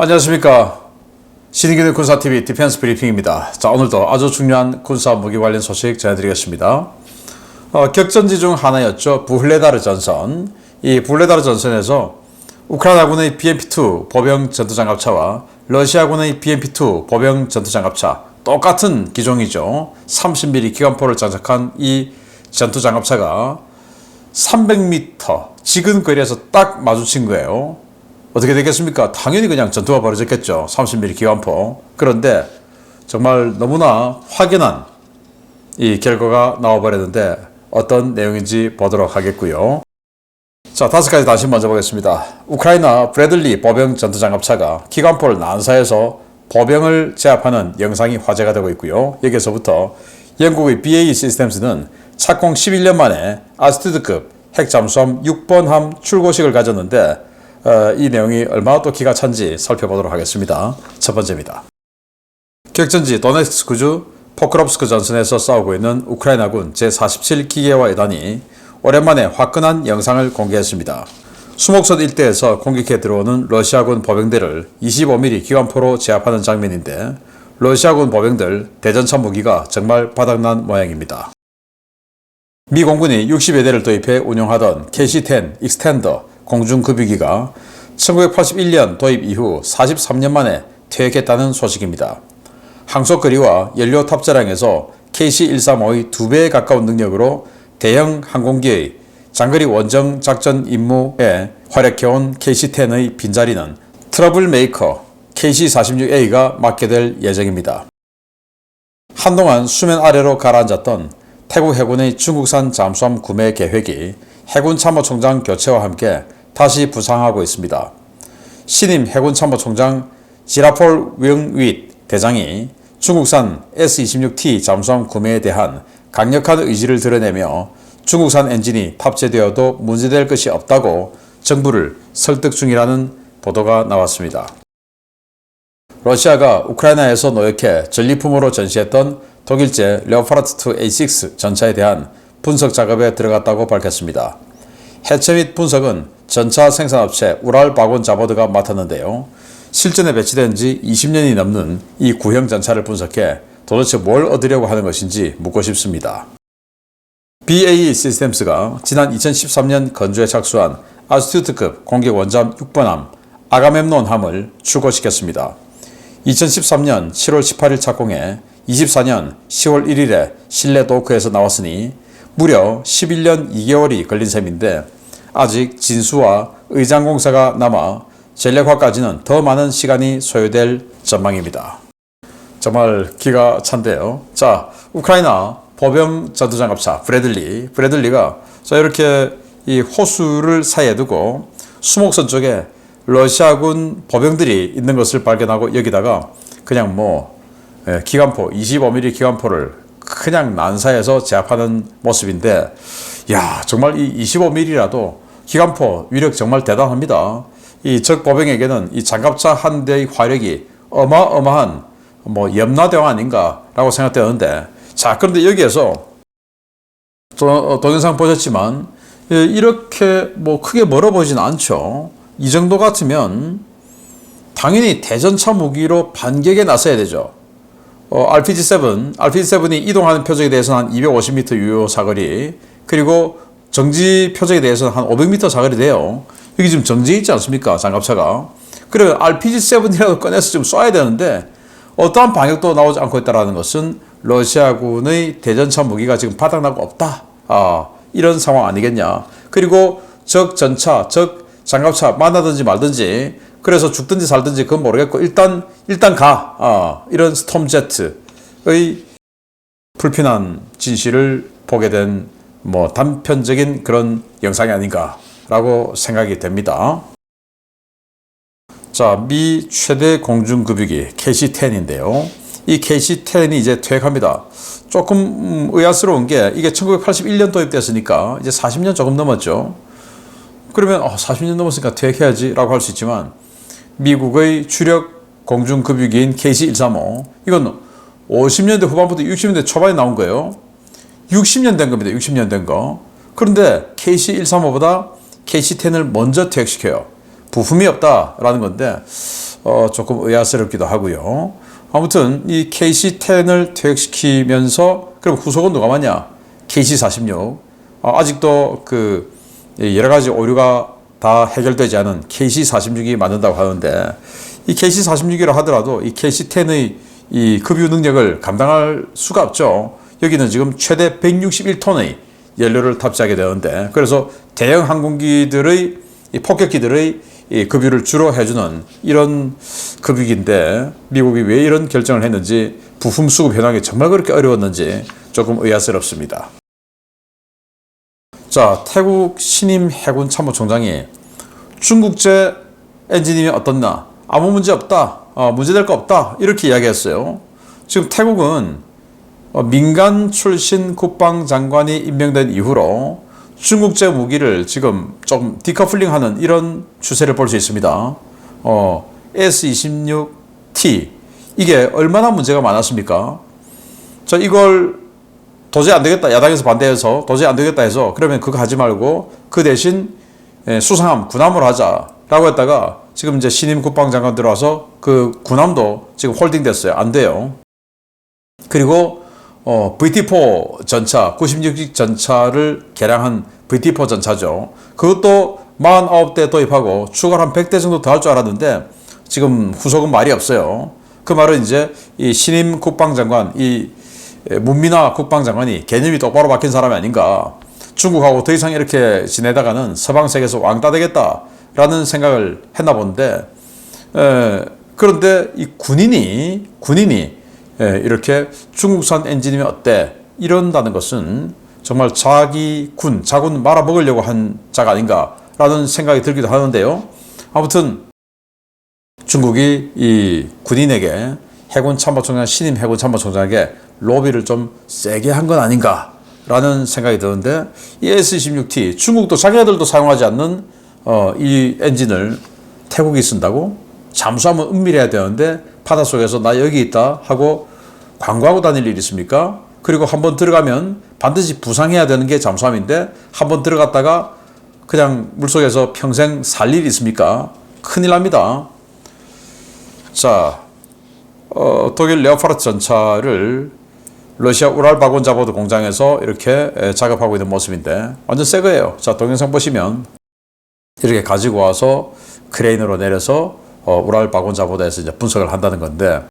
안녕하십니까. 신인기능 군사TV 디펜스 브리핑입니다. 자, 오늘도 아주 중요한 군사 무기 관련 소식 전해드리겠습니다. 격전지 중 하나였죠. 부흐레다르 전선. 이 부흐레다르 전선에서 우크라이나군의 BMP-2 보병 전투장갑차와 러시아군의 BMP-2 보병 전투장갑차, 똑같은 기종이죠. 30mm 기관포를 장착한 이 전투장갑차가 300m 지근 거리에서 딱 마주친 거예요. 어떻게 되겠습니까? 당연히 그냥 전투가 벌어졌겠죠. 30mm 기관포. 그런데 정말 너무나 확연한 이 결과가 나와버렸는데 어떤 내용인지 보도록 하겠고요. 자, 5가지 다시 먼저 보겠습니다. 우크라이나 브래들리 보병 전투장갑차가 기관포를 난사해서 보병을 제압하는 영상이 화제가 되고 있고요. 여기서부터 영국의 BAE 시스템스는 착공 11년 만에 아스투드급 핵잠수함 6번함 출고식을 가졌는데 이 내용이 얼마나 또 기가 찬지 살펴보도록 하겠습니다. 첫 번째입니다. 격전지 도네츠크주 포크롭스크 전선에서 싸우고 있는 우크라이나군 제47기계화 여단이 오랜만에 화끈한 영상을 공개했습니다. 수목선 일대에서 공격해 들어오는 러시아군 보병대를 25mm 기관포로 제압하는 장면인데 러시아군 보병들 대전차 무기가 정말 바닥난 모양입니다. 미 공군이 60여 대를 도입해 운용하던 KC-10 익스텐더 공중급유기가 1981년 도입 이후 43년 만에 퇴역했다는 소식입니다. 항속거리와 연료 탑재량에서 KC-135의 2배에 가까운 능력으로 대형 항공기의 장거리 원정 작전 임무에 활약해온 KC-10의 빈자리는 트러블 메이커 KC-46A가 맡게 될 예정입니다. 한동안 수면 아래로 가라앉았던 태국 해군의 중국산 잠수함 구매 계획이 해군 참모총장 교체와 함께 다시 부상하고 있습니다. 신임 해군 참모총장 지라폴 윙윗 대장이 중국산 S-26T 잠수함 구매에 대한 강력한 의지를 드러내며 중국산 엔진이 탑재되어도 문제될 것이 없다고 정부를 설득 중이라는 보도가 나왔습니다. 러시아가 우크라이나에서 노역해 전리품으로 전시했던 독일제 레오파르트 2 A6 전차에 대한 분석 작업에 들어갔다고 밝혔습니다. 해체 및 분석은 전차 생산업체 우랄바곤자보드가 맡았는데요. 실전에 배치된 지 20년이 넘는 이 구형 전차를 분석해 도대체 뭘 얻으려고 하는 것인지 묻고 싶습니다. BAE 시스템스가 지난 2013년 건조에 착수한 아스투트급 공격 원잠 6번함 아가멤논함을 출고시켰습니다. 2013년 7월 18일 착공해 24년 10월 1일에 실내 도크에서 나왔으니 무려 11년 2개월이 걸린 셈인데 아직 진수와 의장공사가 남아 전력화까지는 더 많은 시간이 소요될 전망입니다. 정말 기가 찬데요. 자, 우크라이나 보병 전투장갑차 브래들리가 자 이렇게 이 호수를 사이에 두고 수목선 쪽에 러시아군 보병들이 있는 것을 발견하고 여기다가 그냥 기관포 25mm 기관포를 그냥 난사해서 제압하는 모습인데, 야, 정말 이 25mm라도 기관포 위력 정말 대단합니다. 이 적 보병에게는 이 장갑차 한 대의 화력이 어마어마한 염라대왕 아닌가라고 생각되는데, 자, 그런데 여기에서 동영상 보셨지만 이렇게 크게 멀어 보이진 않죠. 이 정도 같으면 당연히 대전차 무기로 반격에 나서야 되죠. RPG-7이 이동하는 표적에 대해서는 한 250m 유효 사거리, 그리고 정지 표적에 대해서는 한 500m 사거리 돼요. 여기 지금 정지해 있지 않습니까? 장갑차가. 그러면 RPG-7이라도 꺼내서 좀 쏴야 되는데 어떠한 방역도 나오지 않고 있다는 것은 러시아군의 대전차 무기가 지금 바닥나고 없다. 이런 상황 아니겠냐. 그리고 적 전차, 적 장갑차 만나든지 말든지, 그래서 죽든지 살든지 그건 모르겠고 일단 가. 이런 스톰제트의 불편한 진실을 보게 된 단편적인 그런 영상이 아닌가라고 생각이 됩니다. 자, 미 최대 공중급유기 KC-10인데요. 이 KC-10이 이제 퇴역합니다. 조금 의아스러운 게 이게 1981년 도입됐으니까 이제 40년 조금 넘었죠. 그러면 40년 넘었으니까 퇴역해야지 라고 할 수 있지만 미국의 주력 공중급유기인 KC-135 이건 50년대 후반부터 60년대 초반에 나온 거예요. 60년 된 겁니다. 60년 된 거. 그런데 KC-135보다 KC-10을 먼저 퇴역시켜요. 부품이 없다라는 건데 조금 의아스럽기도 하고요. 아무튼 이 KC-10을 퇴역시키면서 그럼 후속은 누가 맞냐? KC-46. 아직도 그 여러 가지 오류가 다 해결되지 않은 KC-46이 맞는다고 하는데, 이 KC-46이라 하더라도 이 KC-10의 이 급유 능력을 감당할 수가 없죠. 여기는 지금 최대 161톤의 연료를 탑재하게 되는데, 그래서 대형 항공기들의 이 폭격기들의 이 급유를 주로 해주는 이런 급유기인데, 미국이 왜 이런 결정을 했는지, 부품 수급 현황이 정말 그렇게 어려웠는지 조금 의아스럽습니다. 자, 태국 신임 해군 참모총장이 중국제 엔진이면 어떻나? 아무 문제 없다. 문제될 거 없다. 이렇게 이야기했어요. 지금 태국은 민간 출신 국방장관이 임명된 이후로 중국제 무기를 지금 좀 디커플링하는 이런 추세를 볼 수 있습니다. S-26T 이게 얼마나 문제가 많았습니까? 자, 이걸 도저히 안 되겠다. 야당에서 반대해서 도저히 안 되겠다 해서 그러면 그거 하지 말고 그 대신 수상함, 군함으로 하자라고 했다가 지금 이제 신임 국방장관 들어와서 그 군함도 지금 홀딩 됐어요. 안 돼요. 그리고 VT4 전차, 96식 전차를 개량한 VT4 전차죠. 그것도 49대 도입하고 추가로 한 100대 정도 더 할 줄 알았는데 지금 후속은 말이 없어요. 그 말은 이제 이 신임 국방장관, 이 문민화 국방장관이 개념이 똑바로 박힌 사람이 아닌가. 중국하고 더 이상 이렇게 지내다가는 서방 세계에서 왕따 되겠다라는 생각을 했나 본데, 그런데 이 군인이 이렇게 중국산 엔진이면 어때? 이런다는 것은 정말 자군 말아먹으려고 한 자가 아닌가라는 생각이 들기도 하는데요. 아무튼 중국이 이 군인에게 신임 해군 참모총장에게 로비를 좀 세게 한 건 아닌가라는 생각이 드는데, 이 S-26T 중국도 자기네들도 사용하지 않는 이 엔진을 태국이 쓴다고? 잠수함은 은밀해야 되는데 바닷속에서 나 여기 있다 하고 광고하고 다닐 일이 있습니까? 그리고 한번 들어가면 반드시 부상해야 되는 게 잠수함인데 한번 들어갔다가 그냥 물속에서 평생 살 일이 있습니까? 큰일 납니다. 자, 독일 레오파르트 전차를 러시아 우랄바곤자보드 공장에서 이렇게 작업하고 있는 모습인데 완전 새 거예요. 자, 동영상 보시면 이렇게 가지고 와서 크레인으로 내려서 우랄바곤자보드에서 이제 분석을 한다는 건데,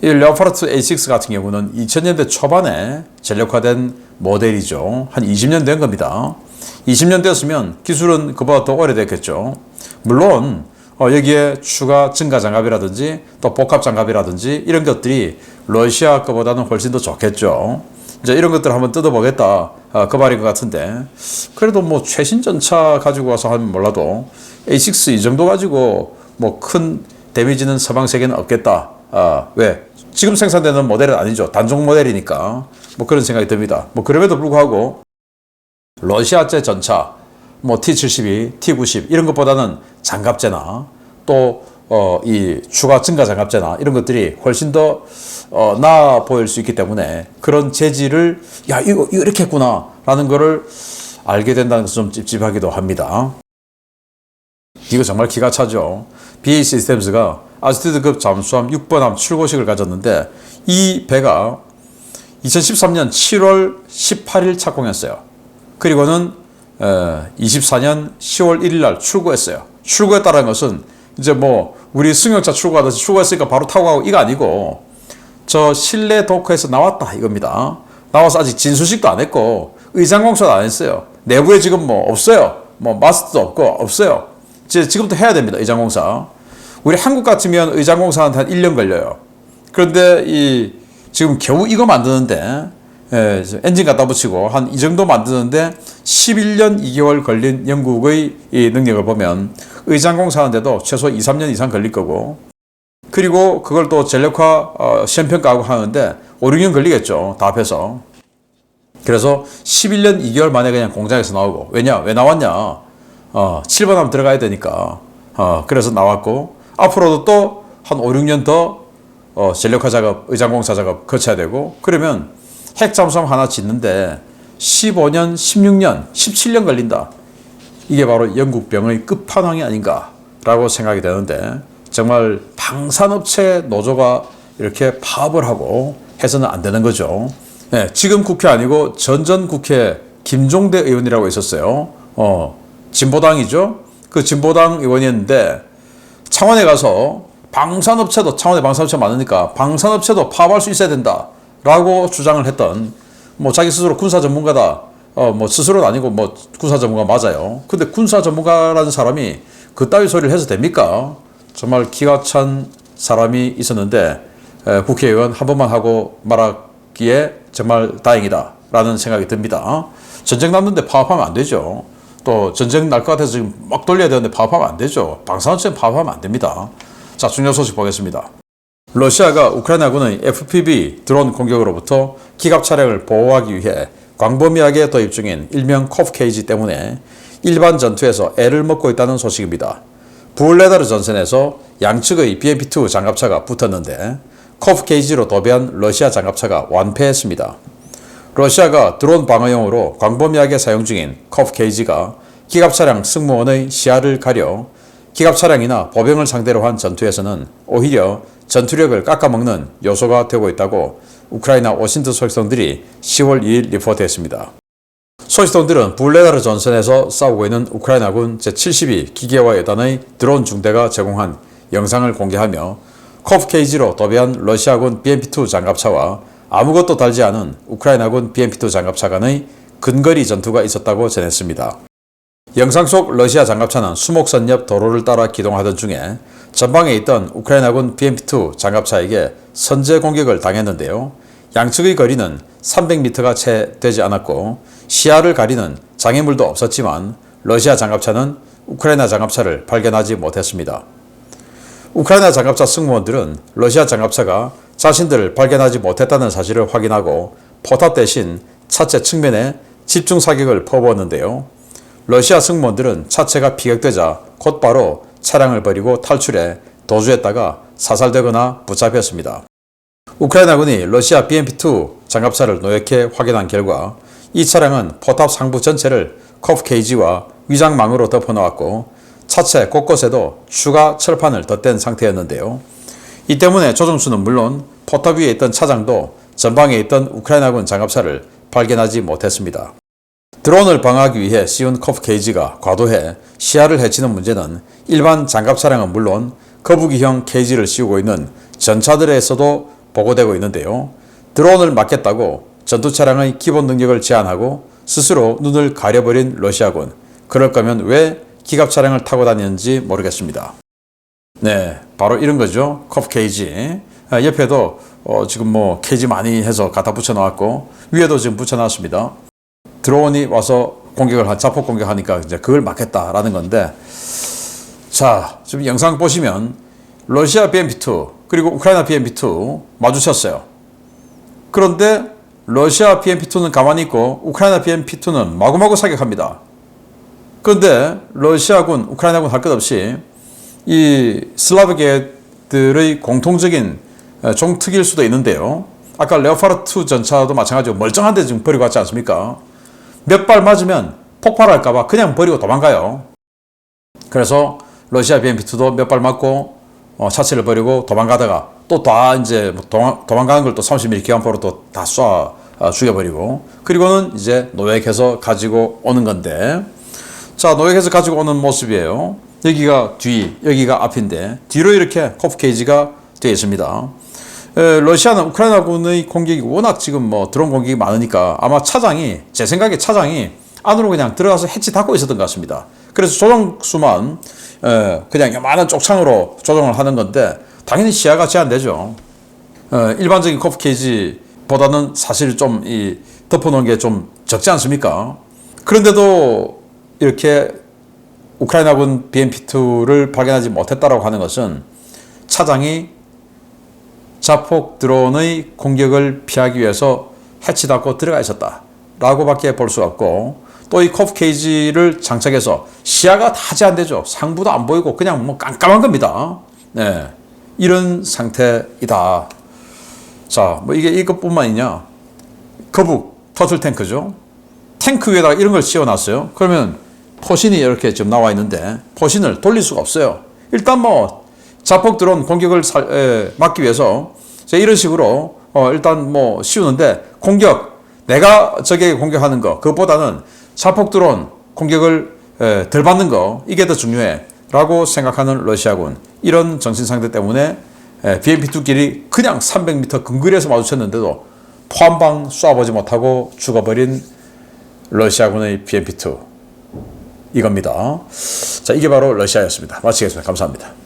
이 레오파르트 A6 같은 경우는 2000년대 초반에 전력화된 모델이죠. 한 20년 된 겁니다. 20년 됐으면 기술은 그보다 더 오래됐겠죠. 물론 여기에 추가 증가 장갑이라든지 또 복합 장갑이라든지 이런 것들이 러시아 거보다는 훨씬 더 좋겠죠. 이제 이런 것들 한번 뜯어보겠다 그 말인 것 같은데, 그래도 뭐 최신 전차 가지고 와서 하면 몰라도 A6 이 정도 가지고 뭐 큰 데미지는 서방 세계는 없겠다. 왜? 지금 생산되는 모델은 아니죠. 단종 모델이니까 뭐 그런 생각이 듭니다. 뭐 그럼에도 불구하고 러시아제 전차 뭐 T-72, T-90 이런 것보다는 장갑제나 또 이 추가 증가 장갑제나 이런 것들이 훨씬 더 나아 보일 수 있기 때문에 그런 재질을 이거 이렇게 했구나 라는 거를 알게 된다는 것은 좀 찝찝하기도 합니다. 이거 정말 기가 차죠. BAE 시스템즈가 아스티드급 잠수함 6번함 출고식을 가졌는데 이 배가 2013년 7월 18일 착공했어요. 그리고는 24년 10월 1일 날 출고했어요. 출고했다는 것은 이제 뭐 우리 승용차 출고하듯이 출고했으니까 바로 타고 가고 이거 아니고 저 실내 도크에서 나왔다 이겁니다. 나와서 아직 진수식도 안 했고 의장공사도 안 했어요. 내부에 지금 뭐 없어요. 뭐 마스터도 없고 없어요. 지금부터 해야 됩니다. 의장공사. 우리 한국 같으면 의장공사한테 한 1년 걸려요. 그런데 지금 겨우 이거 만드는데 엔진 갖다 붙이고 한 이 정도 만드는데 11년 2개월 걸린 영국의 이 능력을 보면 의장공사 하는데도 최소 2, 3년 이상 걸릴 거고, 그리고 그걸 또 전력화 시험평가하고 하는데 5, 6년 걸리겠죠. 다 합해서. 그래서 11년 2개월 만에 그냥 공장에서 나오고, 왜 나왔냐? 7번 하면 들어가야 되니까. 그래서 나왔고, 앞으로도 또 한 5, 6년 더 전력화 작업, 의장공사 작업 거쳐야 되고, 그러면 핵 잠수함 하나 짓는데 15년, 16년, 17년 걸린다. 이게 바로 영국병의 끝판왕이 아닌가라고 생각이 되는데, 정말 방산업체 노조가 이렇게 파업을 하고 해서는 안 되는 거죠. 네, 지금 국회 아니고 전 국회 김종대 의원이라고 있었어요. 진보당이죠. 그 진보당 의원이었는데 창원에 가서 방산업체도, 창원에 방산업체 많으니까 방산업체도 파업할 수 있어야 된다라고 주장을 했던, 뭐 자기 스스로 군사 전문가다, 뭐 스스로는 아니고 뭐 군사 전문가 맞아요. 근데 군사 전문가라는 사람이 그따위 소리를 해서 됩니까? 정말 기가 찬 사람이 있었는데 국회의원 한 번만 하고 말하기에 정말 다행이다라는 생각이 듭니다. 전쟁 났는데 파업하면 안 되죠. 또 전쟁 날 것 같아서 지금 막 돌려야 되는데 파업하면 안 되죠. 방산업체 파업하면 안 됩니다. 자, 중요 소식 보겠습니다. 러시아가 우크라이나군의 FPV 드론 공격으로부터 기갑 차량을 보호하기 위해 광범위하게 도입 중인 일명 코프 케이지 때문에 일반 전투에서 애를 먹고 있다는 소식입니다. 부울레다르 전선에서 양측의 BMP-2 장갑차가 붙었는데 코프 케이지로 도배한 러시아 장갑차가 완패했습니다. 러시아가 드론 방어용으로 광범위하게 사용 중인 코프 케이지가 기갑 차량 승무원의 시야를 가려 기갑 차량이나 보병을 상대로 한 전투에서는 오히려 전투력을 깎아먹는 요소가 되고 있다고 우크라이나 오신트 소식통들이 10월 2일 리포트했습니다. 소식통들은 부울레다르 전선에서 싸우고 있는 우크라이나군 제72 기계화 여단의 드론 중대가 제공한 영상을 공개하며 코프 케이지로 도배한 러시아군 BMP-2 장갑차와 아무것도 달지 않은 우크라이나군 BMP-2 장갑차 간의 근거리 전투가 있었다고 전했습니다. 영상 속 러시아 장갑차는 수목선 옆 도로를 따라 기동하던 중에 전방에 있던 우크라이나군 BMP-2 장갑차에게 선제 공격을 당했는데요. 양측의 거리는 300m가 채 되지 않았고 시야를 가리는 장애물도 없었지만 러시아 장갑차는 우크라이나 장갑차를 발견하지 못했습니다. 우크라이나 장갑차 승무원들은 러시아 장갑차가 자신들을 발견하지 못했다는 사실을 확인하고 포탑 대신 차체 측면에 집중 사격을 퍼부었는데요. 러시아 승무원들은 차체가 피격되자 곧바로 차량을 버리고 탈출해 도주했다가 사살되거나 붙잡혔습니다. 우크라이나군이 러시아 BMP-2 장갑차를 노획해 확인한 결과 이 차량은 포탑 상부 전체를 코프 케이지와 위장망으로 덮어놓았고 차체 곳곳에도 추가 철판을 덧댄 상태였는데요. 이 때문에 조종수는 물론 포탑 위에 있던 차장도 전방에 있던 우크라이나군 장갑차를 발견하지 못했습니다. 드론을 방어하기 위해 씌운 코프 케이지가 과도해 시야를 해치는 문제는 일반 장갑 차량은 물론 거북이형 케이지를 씌우고 있는 전차들에서도 보고되고 있는데요. 드론을 막겠다고 전투 차량의 기본 능력을 제한하고 스스로 눈을 가려버린 러시아군. 그럴 거면 왜 기갑 차량을 타고 다니는지 모르겠습니다. 네, 바로 이런 거죠. 코프 케이지. 옆에도 지금 뭐 케이지 많이 해서 갖다 붙여 놨고 위에도 지금 붙여 놨습니다. 드론이 와서 자폭 공격하니까 이제 그걸 막겠다라는 건데, 자, 지금 영상 보시면 러시아 BMP-2 그리고 우크라이나 BMP-2 마주쳤어요. 그런데 러시아 BMP-2는 가만히 있고 우크라이나 BMP-2는 마구마구 사격합니다. 그런데 러시아군, 우크라이나군 할 것 없이 이 슬라브계들의 공통적인 종특일 수도 있는데요. 아까 레오파르트 전차도 마찬가지로 멀쩡한데 지금 버리고 갔지 않습니까? 몇 발 맞으면 폭발할까봐 그냥 버리고 도망가요. 그래서 러시아 BMP-2도 몇 발 맞고 차체를 버리고 도망가다가 또 다 이제 도망가는 걸 또 30mm 기관포로 또 다 쏴 죽여버리고, 그리고는 이제 노획해서 가지고 오는 건데, 자, 노획해서 가지고 오는 모습이에요. 여기가 뒤, 여기가 앞인데 뒤로 이렇게 코프 케이지가 되어 있습니다. 러시아는 우크라이나군의 공격이 워낙 지금 뭐 드론 공격이 많으니까 아마 차장이, 제 생각에 차장이 안으로 그냥 들어가서 해치 닫고 있었던 것 같습니다. 그래서 조종수만 그냥 요만한 쪽창으로 조종을 하는 건데 당연히 시야가 제한되죠. 일반적인 코프 케이지보다는 사실 좀 이 덮어놓은 게 좀 적지 않습니까? 그런데도 이렇게 우크라이나군 BMP-2를 발견하지 못했다라고 하는 것은 차장이 자폭 드론의 공격을 피하기 위해서 해치 닫고 들어가 있었다라고 밖에 볼 수 없고, 또 이 코프 케이지를 장착해서 시야가 다 제한되죠. 상부도 안 보이고 그냥 뭐 깜깜한 겁니다. 네, 이런 상태이다. 자, 뭐 이게 이것뿐만이냐, 거북 터틀 탱크죠. 탱크 위에다가 이런 걸 씌워놨어요. 그러면 포신이 이렇게 지금 나와 있는데 포신을 돌릴 수가 없어요. 일단 뭐 자폭 드론 공격을 막기 위해서 이런 식으로 일단 뭐 씌우는데 내가 적에게 공격하는 거 그것보다는 자폭 드론 공격을 덜 받는 거 이게 더 중요해 라고 생각하는 러시아군. 이런 정신 상태 때문에 BMP-2끼리 그냥 300m 근거리에서 마주쳤는데도 포함방 쏴보지 못하고 죽어버린 러시아군의 BMP-2 이겁니다. 자, 이게 바로 러시아였습니다. 마치겠습니다. 감사합니다.